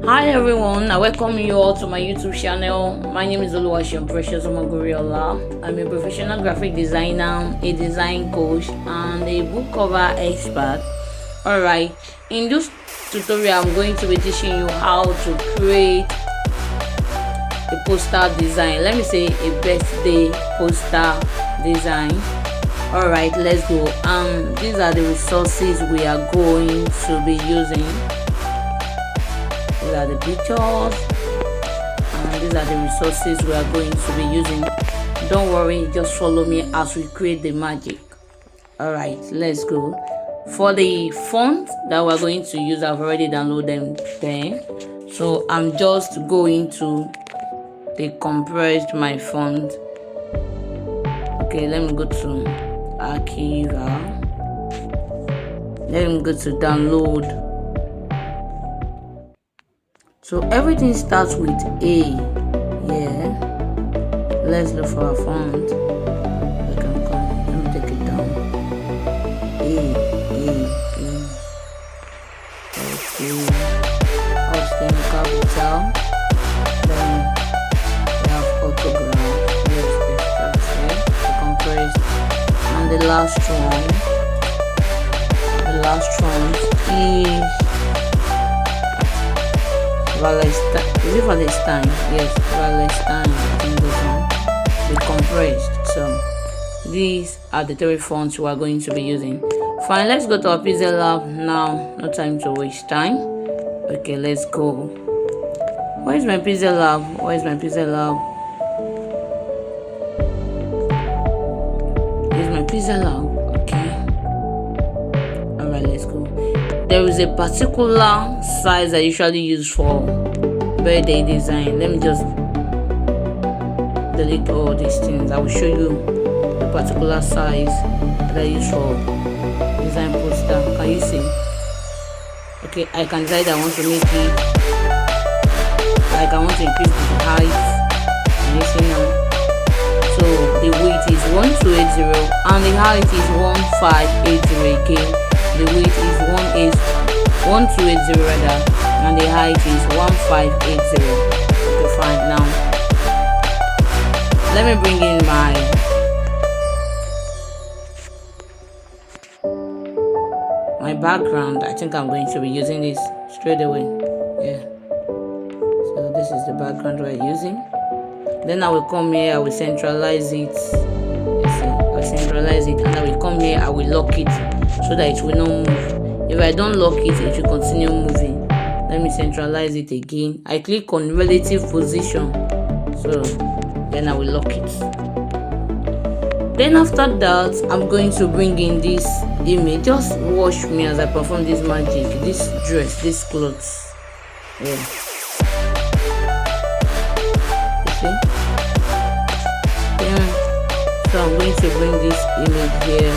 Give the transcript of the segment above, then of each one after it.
Hi everyone, I welcome you all to my YouTube channel. My name is Oluwaseun Precious Omogoriola. I'm a professional graphic designer, a design coach, and a book cover expert. Alright, in this tutorial, I'm going to be teaching you how to create a poster design. Let me say a birthday poster design. Alright, let's go. These are the resources we are going to be using. These are the pictures, and these are the resources we are going to be using. Don't worry, just follow me as we create the magic. Alright, let's go. For the font that we're going to use, I've already downloaded them, so I'm just going to decompress my font. Okay, let me go to Archival. Let me go to download. So everything starts with A. Yeah. Let's look for our font. I can come. Let me take it down. A. Okay. Austin capital. Then we have autograph. Let's extract here. Compressed. And the last one. The last one is Valentine. Is it Valentine? Yes, Valentine. I think this one. The compressed. So these are the three fonts we are going to be using. Fine, let's go to our Pixel Lab now. No time to waste time. Okay, let's go. Where is my Pixel Lab? Where is my Pixel Lab? Here's my Pixel Lab. Okay. Alright, let's go. There is a particular size I usually use for birthday design. Let me just delete all these things. I will show you the particular size that I use for design poster. Can you see? Okay, I can decide I want to make it like I want to increase the height. Can you see now? So the width is 1280 and the height is 1580 again. The width is 1280 rather, and the height is 1580. Okay, fine. Now let me bring in my background. I think I'm going to be using this straight away. Yeah. So this is the background we're using. Then I will come here. I will centralize it. Yes, I will centralize it, and I will come here. I will lock it so that it will not move. If I don't lock it, it will continue moving. Let me centralize it again. I click on relative position, so then I will lock it. Then after that, I'm going to bring in this image. Just watch me as I perform this magic. This dress, this clothes. Yeah. You see? Yeah. So I'm going to bring this image here.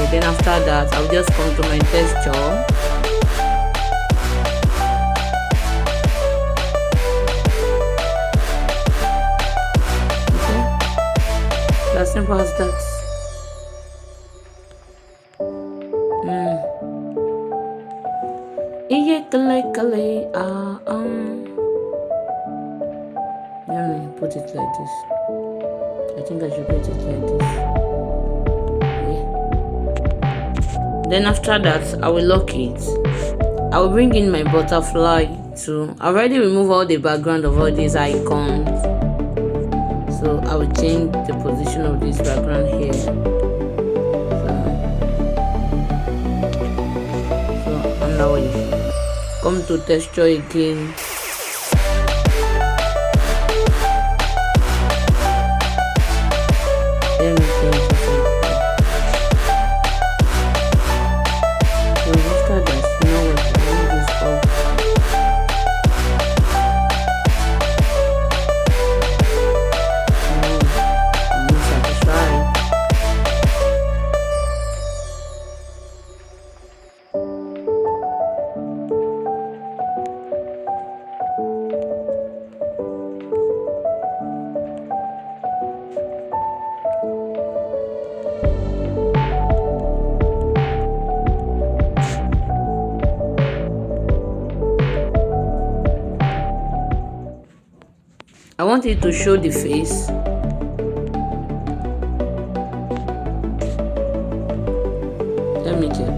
Then after that, I'll just come to my texture. Okay, as simple as that. Let me put it like this. I think I should put it like this. Then after that, I will lock it. I will bring in my butterfly too. I already removed all the background of all these icons, so I will change the position of this background here. So and now we come to texture again. Let me change this. I want it to show the face. Let me check.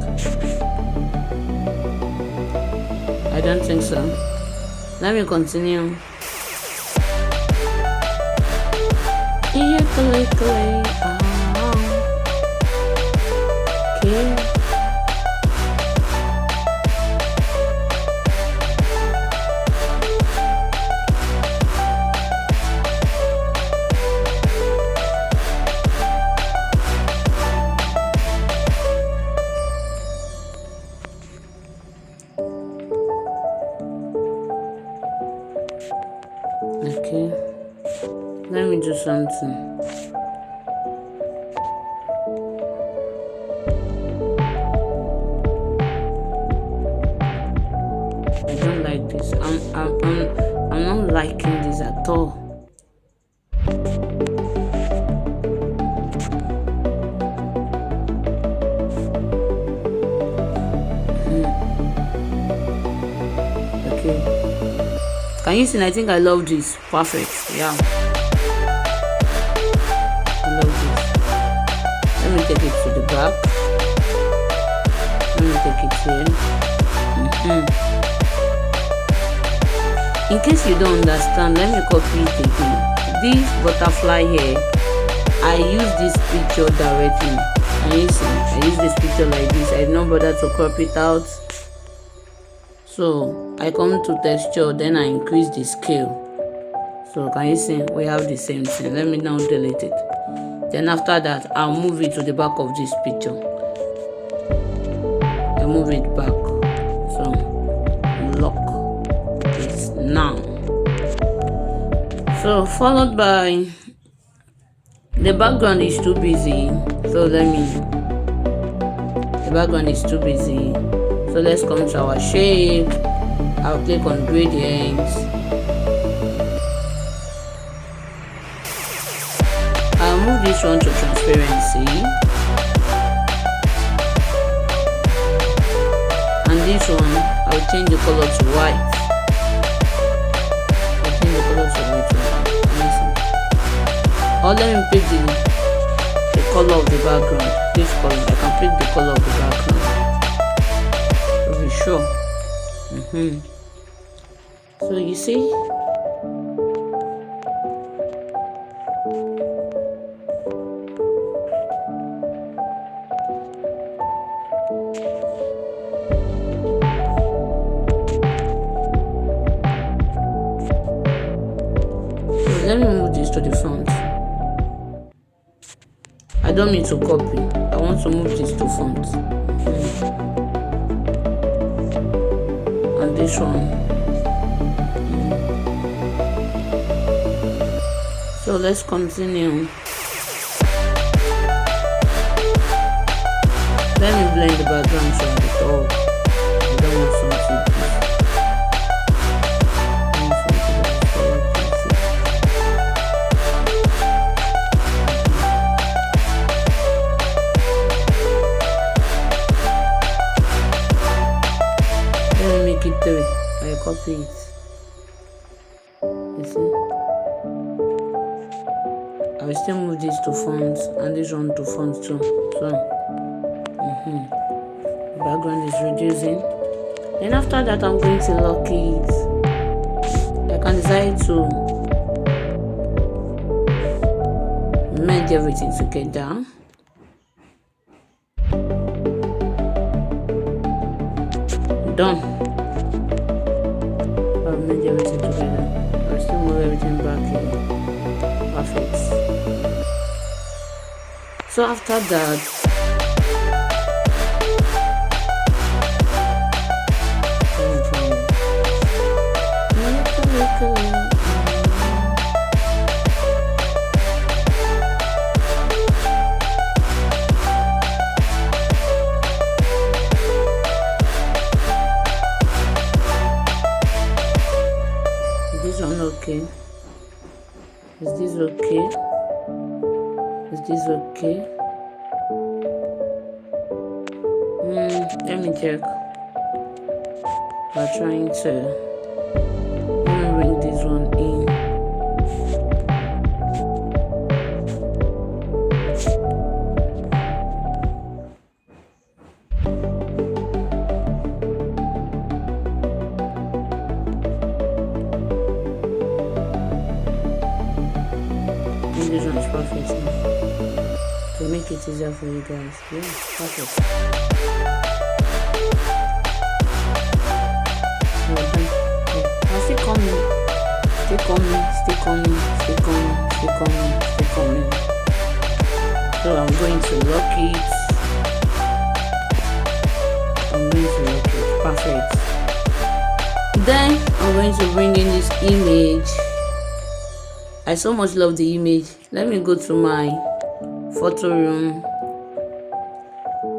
I don't think so. Let me continue. Okay. Okay, let me do something. I don't like this. I'm not liking this at all. Okay. Can you see? I think I love this. Perfect. Yeah. I love this. Let me take it to the back. Let me take it here. In case you don't understand, let me copy it again. This butterfly here, I use this picture directly. And you see, I use this picture like this. I don't bother to crop it out. So I come to texture, then I increase the scale. So can you see we have the same thing? Let me now delete it. Then after that, I'll move it to the back of this picture. I move it back. So lock this now. So followed by the background is too busy. So the background is too busy. So let's come to our shape. I'll click on gradients. I'll move this one to transparency. And this one, I'll change the color to white. I'll change the color to white. Or let me pick the color of the background. This color, I can pick the color of the background. Sure. So you see, let me move this to the front. I don't need to copy. I want to move this to front. And this one. So let's continue. Let me blend the background so at all. I don't want something. Let me make it 3. I copy it. You see? I will still move this to front and this one to front too. So the background is reducing. Then after that, I'm going to lock it. I can decide to merge everything together. Done. I'll merge everything together. I'll still move everything back here. Perfect. So after that, this one okay? Is this okay? Is this okay? Let me check. We're trying to bring this one in. perfect now. To make it easier for you guys. Yeah, perfect. Well done. Yeah. Now still coming. Still coming. Still coming. Still coming. Still coming. Still coming. So I'm going to lock it. I'm going to lock it. Perfect. Then I'm going to bring in this image. I so much love the image. Let me go to my photo room.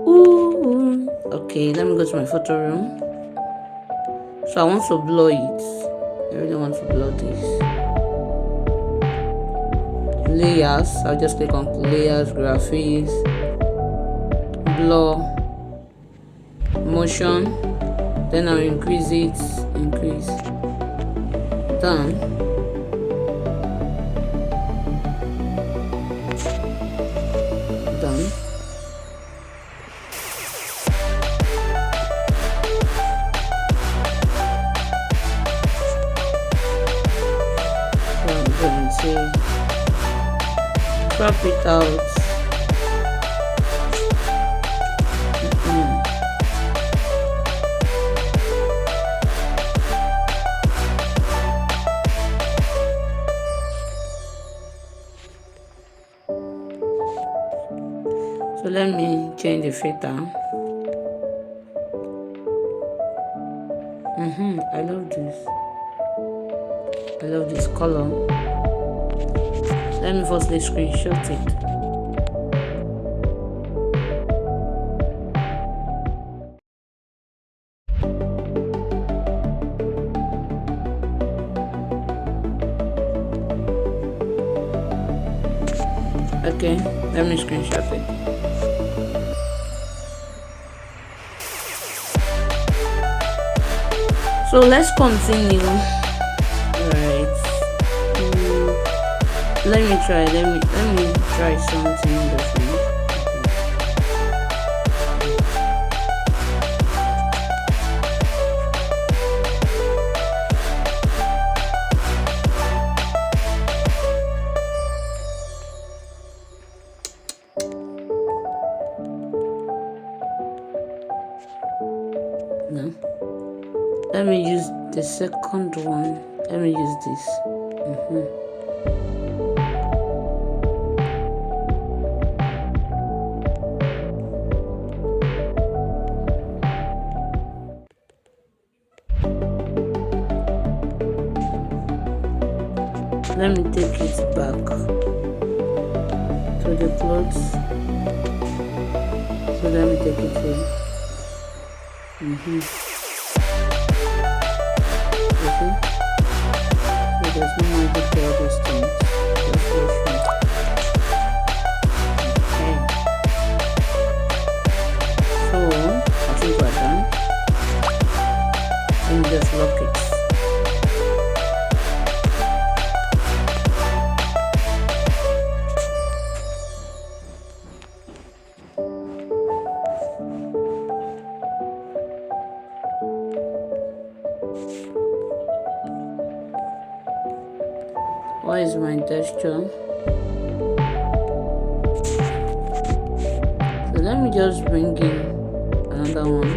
Ooh. Okay, let me go to my photo room. So I want to blur it. I really want to blur this. Layers. I'll just click on layers, graphics, blur, motion. Then I'll increase it. Increase. Done. Done. So I'm going to crop it out. So let me change the filter. I love this. I love this color. Let me firstly screenshot it. Okay, let me screenshot it. So let's continue. Right. Let me try something different. No. Let me use the second one. Let me use this. Let me take it back to the clothes. So let me take it here. So there's no magic to all those things. Just wash it. Okay. So I think we're done. Let me just lock it. What is my texture? So let me just bring in another one.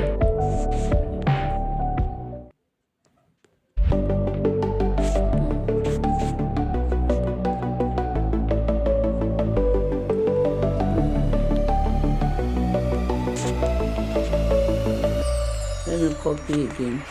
Let me copy again.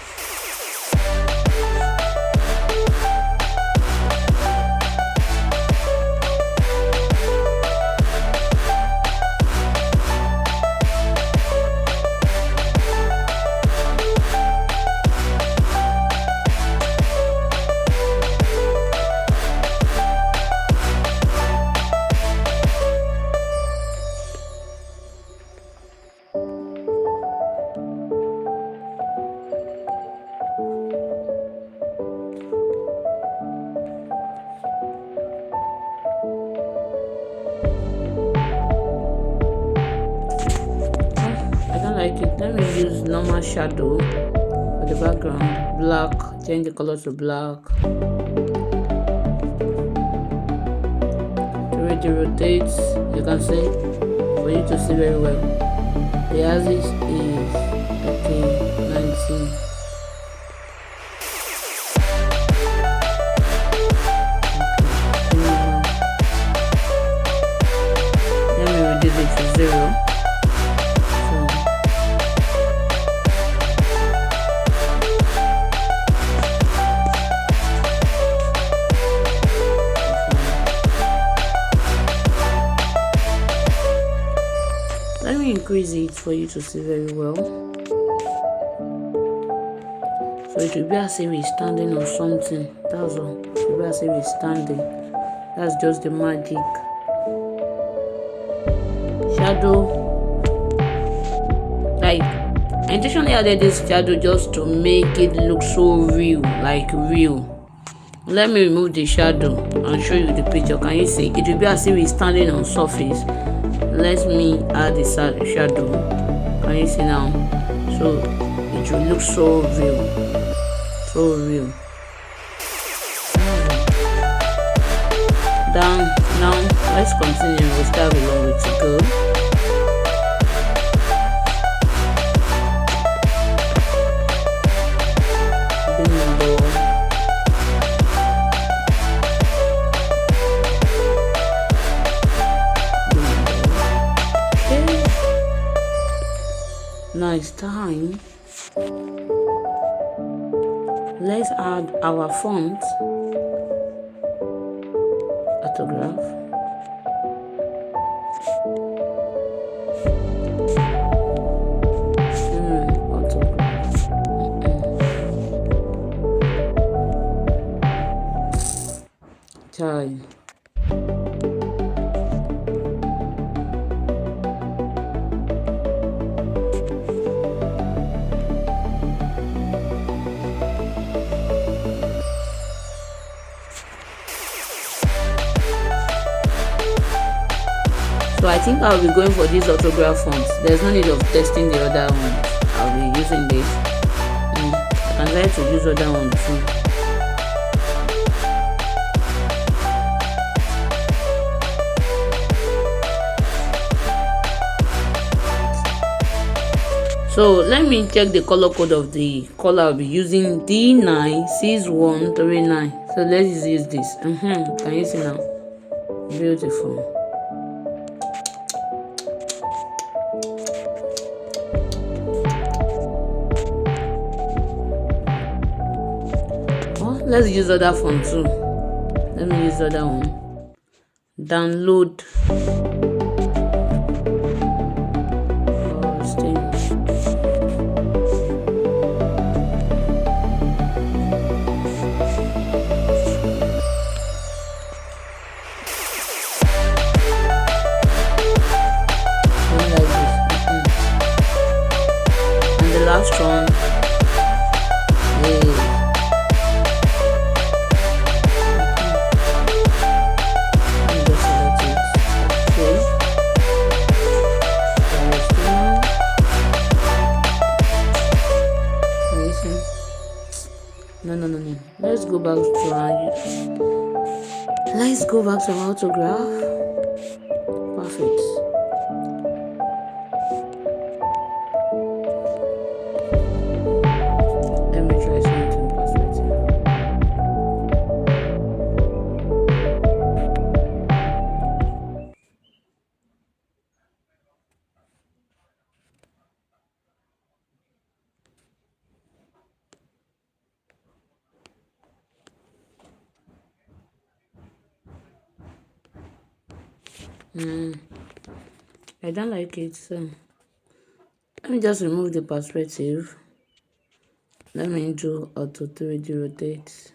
Let me use normal shadow for the background. Black. Change the color to black. To 3D rotates, you can see, for you to see very well. The axis is okay, 19. Let me reduce it to 0. Let me increase it for you to see very well. So it will be as if we're standing on something. That's all. It will be as if we're standing. That's just the magic. Shadow. Like, I intentionally added this shadow just to make it look so real, like real. Let me remove the shadow and show you the picture. Can you see? It will be as if we're standing on surface. Let me add the shadow. Can you see now? So it will look so real, so real. Now let's continue. We still have a long way to go. Now it's time. Let's add our font autograph. Autograph. Time. So I think I'll be going for these autograph fonts. There's no need of testing the other one. I'll be using this. I can try to use other one too. So let me check the color code of the color I'll be using. D96139. So let's use this. Can you see now? Beautiful. Let's use other font too. Let me use other one. Download. And the last one. No. Let's go back to our autograph. Perfect. Let me try something perspective. I don't like it, so let me just remove the perspective. Let me do auto 3D rotate.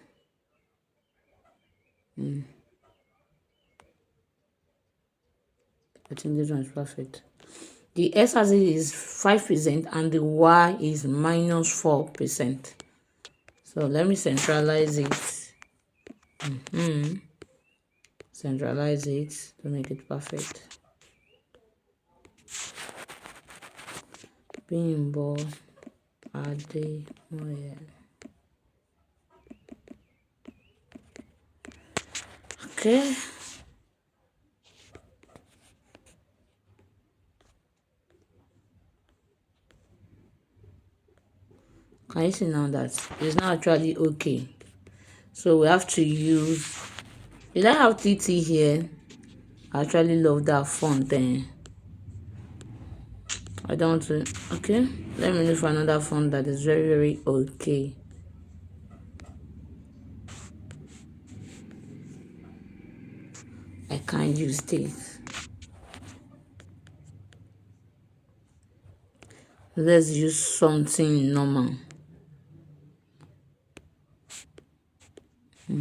I think this one is perfect. The x-axis is 5% and the y is -4%. So let me centralize it. Centralize it to make it perfect. Bimbo Ademoye. Okay. Can you see now that it's not actually okay? So we have to use, did I have TT here? I actually love that font then. I don't want to, okay, let me look for another font that is very okay. I can't use this. Let's use something normal. So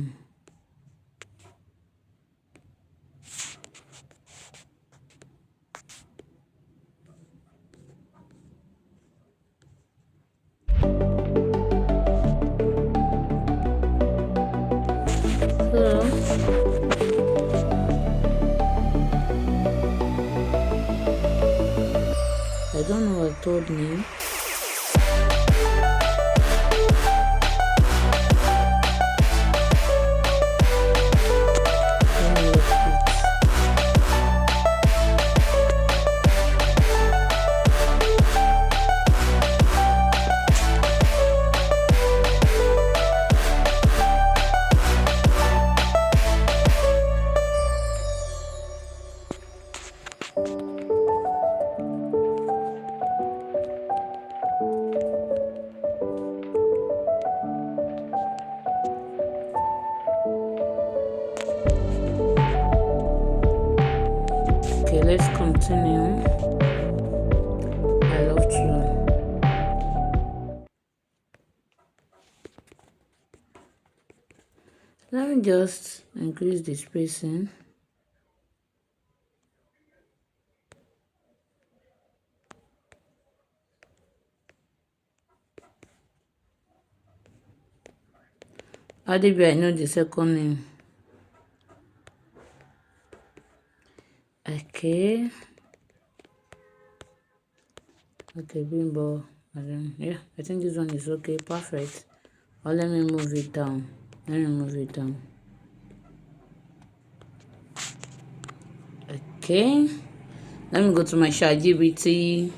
I don't know what told me. Okay, let's continue. I love to. Let me just increase the spacing. Adibi, I know the second name. Okay. Okay, Bimbo. Yeah, I think this one is okay. Perfect. Or let me move it down. Let me move it down. Okay. Let me go to my ChatGPT.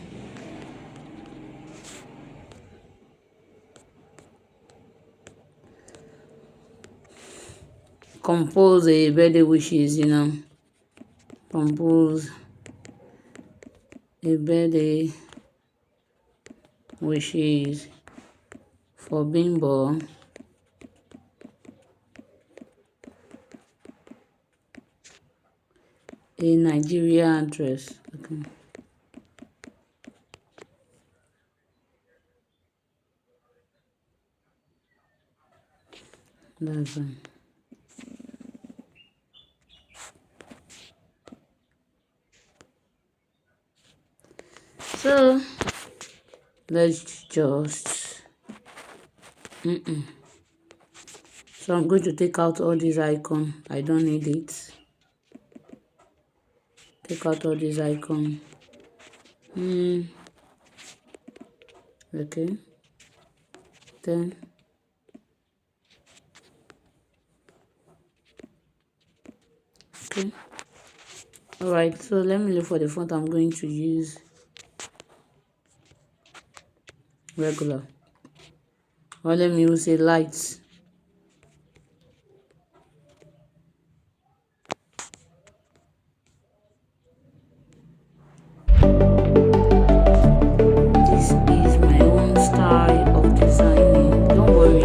Compose a birthday wishes, Compose a birthday wishes for Bimbo. A Nigeria address. Okay. That's fine. So let's just so I'm going to take out all these icons. I don't need it. Take out all these icons. Okay. Then okay. Alright, so let me look for the font I'm going to use. Regular. Or let me use a light. This is my own style of designing. Don't worry.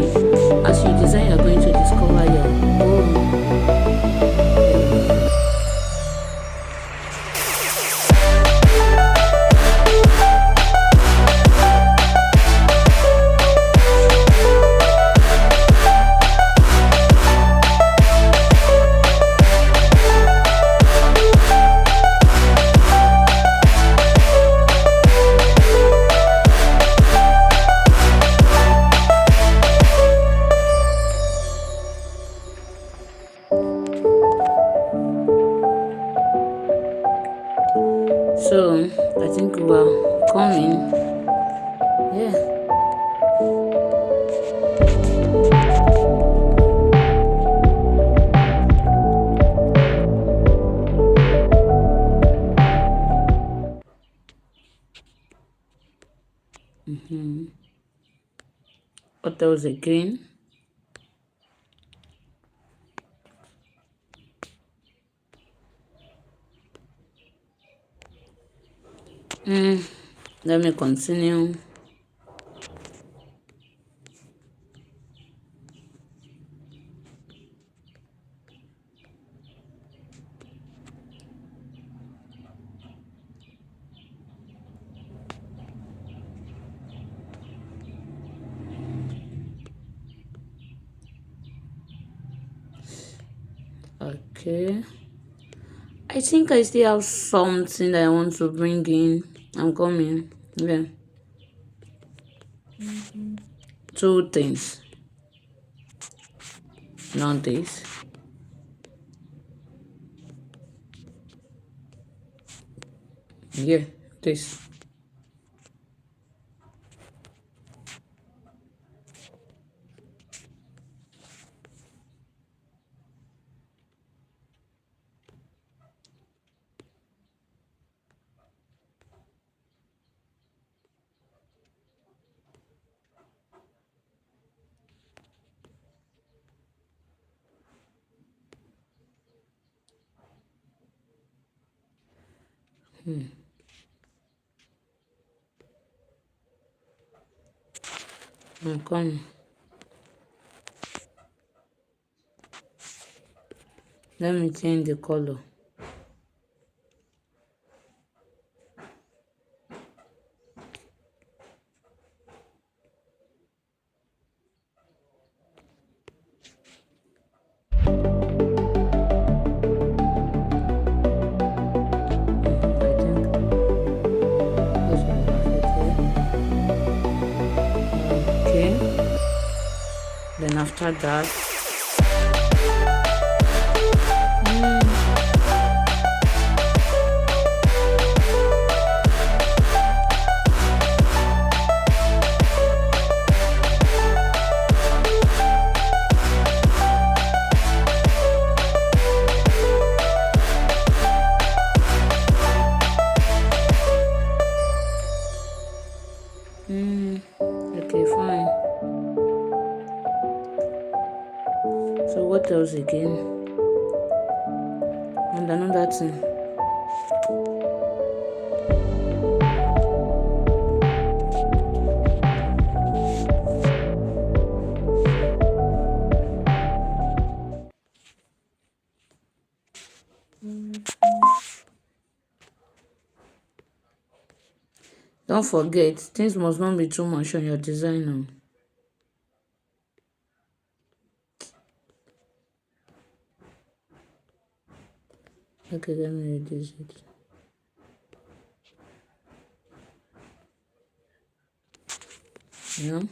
As you design, you're going to discover your own. So I think we are coming. Yeah. what else again? Let me continue. Okay, I think I still have something that I want to bring in. I'm coming. Yeah, two things, not this. Yeah, this. I'm coming. Let me change the color. I think this will perfect here. Okay. Then after that, okay, fine. So what else again? And another thing. Don't forget, things must not be too much on your design now. Okay, let me reduce it. Yeah.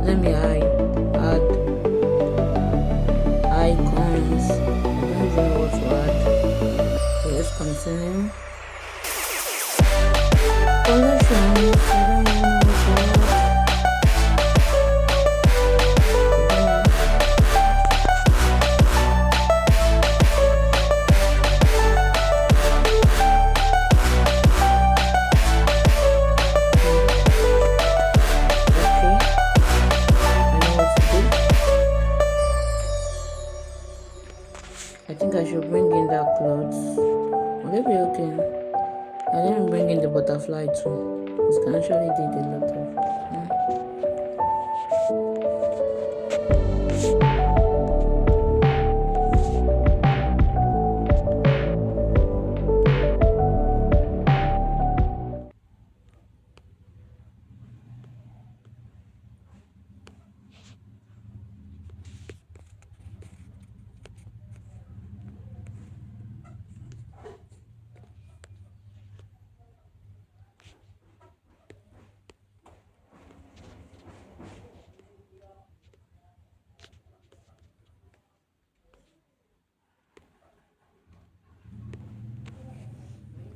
Let me add icons. I don't even know what to add. So let's continue. Collections. I don't even know what to add. Okay, I know what to do. I think I should bring in that clothes. Will it be okay? And then bring in the butterfly too. It can actually did a lot of.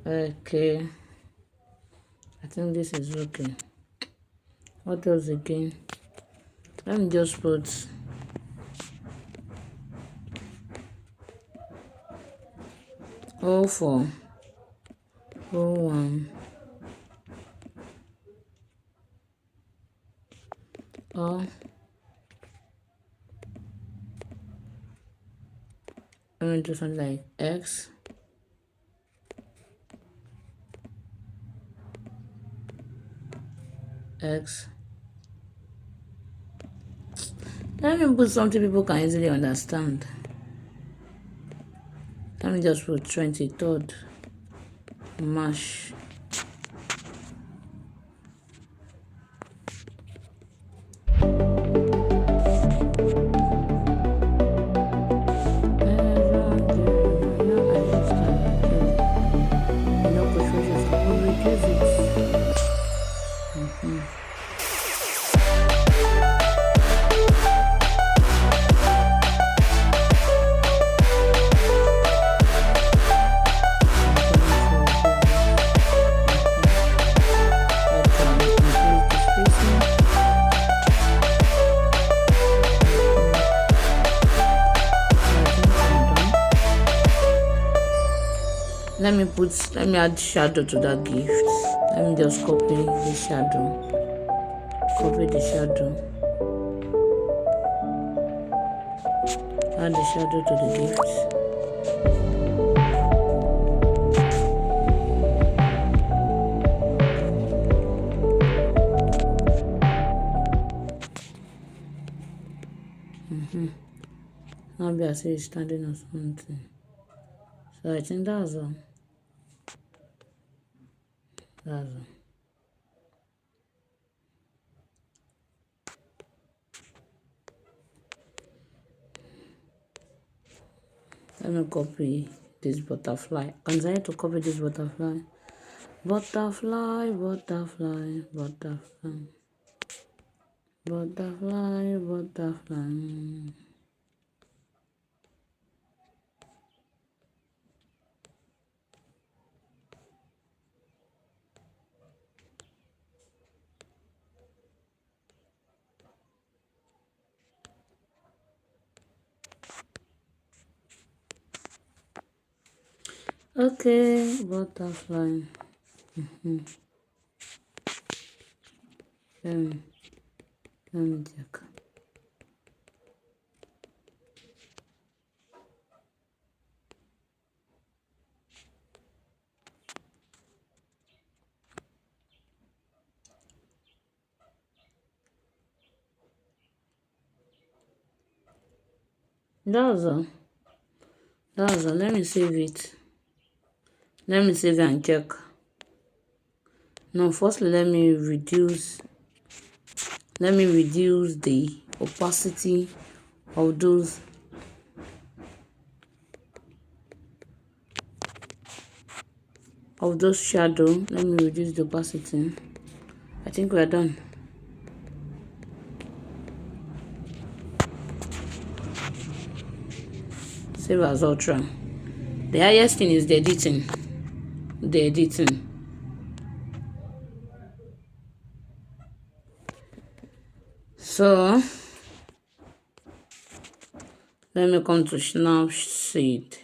Okay, I think this is okay. What else again? Let me just put O4, O1, or let me do something like X, X. Let me put something people can easily understand. Let me just put 23rd March. Let me add shadow to that gift. Let me just copy the shadow. Copy the shadow. Add the shadow to the gift. Now be as if it's standing on something. So I think that's all. That's all. Let me copy this butterfly. Continue to copy this butterfly. Butterfly, butterfly, butterfly. Butterfly, butterfly. Okay, butterfly. Let me check. That's all. That's all. Let me save it. Let me save it and check. Now, firstly, let me reduce the opacity of those shadow. Let me reduce the opacity. I think we're done. Save as ultra. The highest thing is the editing. So let me come to Snapseed.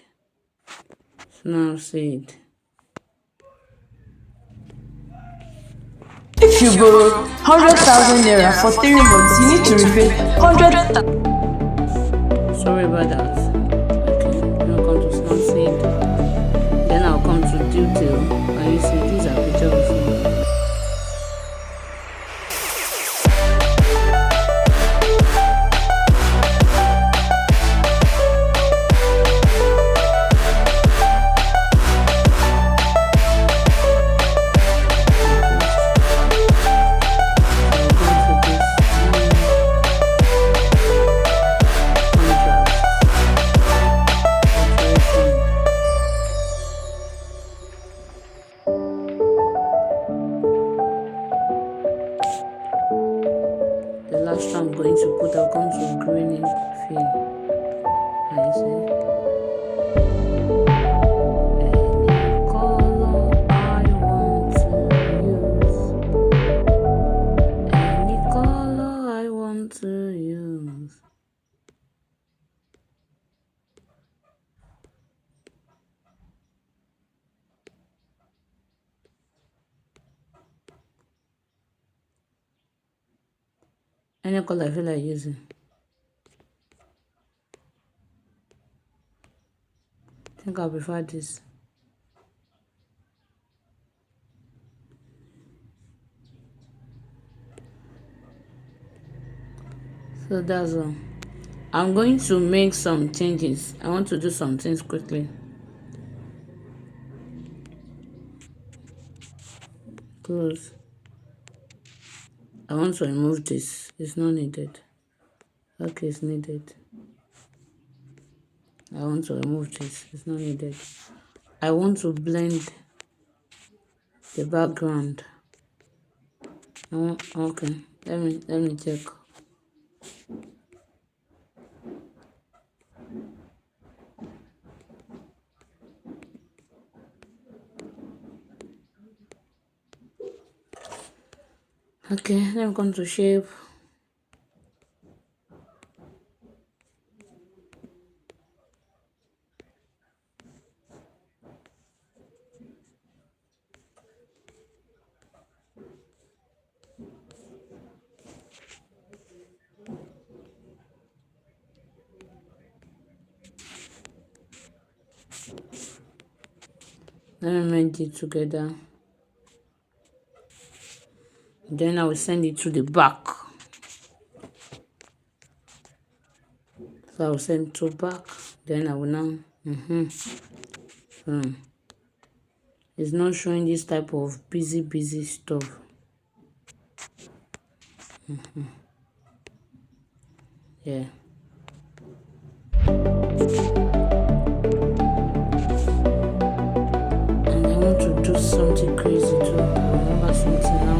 If you borrow 100,000 naira for 3 months, you need to repay 100,000. Sorry about that. Okay, let me come to Snapseed. Then I'll come to Detail, and you see these are pictures. The last one I'm going to put, I'll come to green fill. I see. Any color I want to use. Any Any color I feel like using. I think I'll prefer this. So that's all. I'm going to make some changes. I want to do some things quickly. Close. I want to remove this. It's not needed. Okay, it's needed. I want to remove this. It's not needed. I want to blend the background. Okay. Let me check. Okay, let me come to shape. Let me merge it together. Then I will send it to the back. So I will send it to back. Then I will now. It's not showing this type of busy stuff. Yeah. And I want to do something crazy too. I remember something now.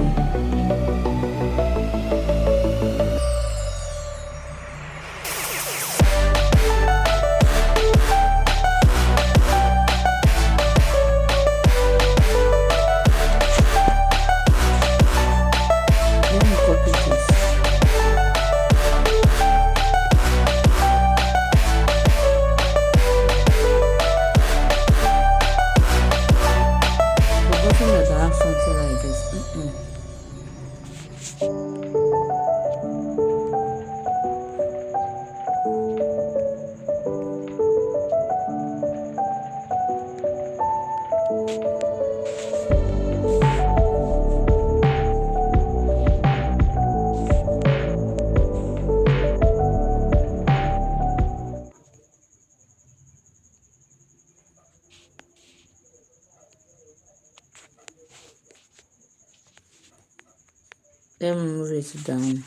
Let me move it down.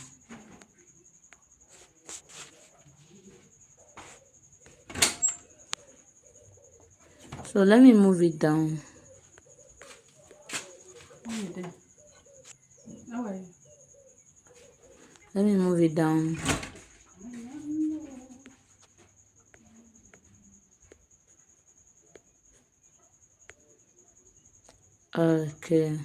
So let me move it down. How are you? Let me move it down. Okay.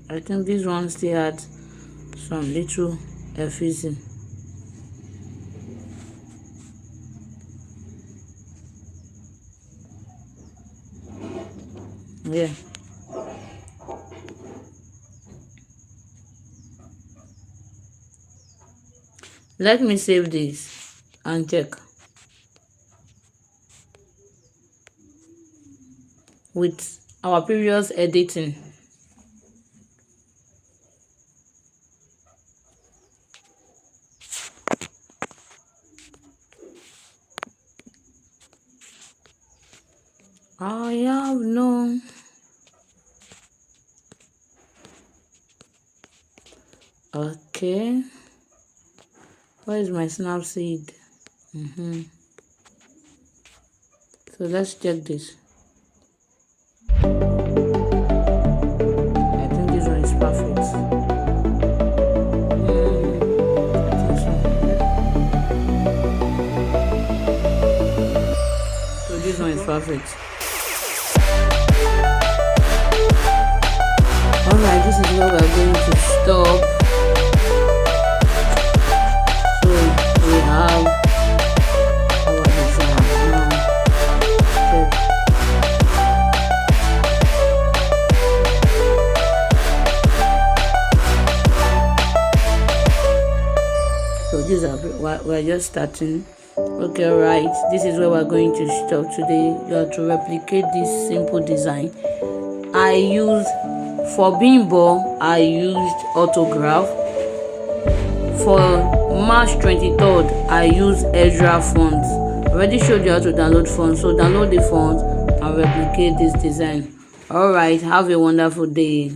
I think this one still had some little effacing. Yeah. Let me save this and check. With our previous editing. I have no. Okay. Where is my Snapseed? So let's check this. I think this one is perfect. I think so. So this one is perfect. Alright, this is where we're going to stop. these are we're just starting. Okay, all right, this is where we're going to stop today. You have to replicate this simple design. I used for Bimbo, I used autograph. For March 23rd, I used Ezra fonts. I already showed you how to download fonts, so download the fonts and replicate this design. All right, have a wonderful day.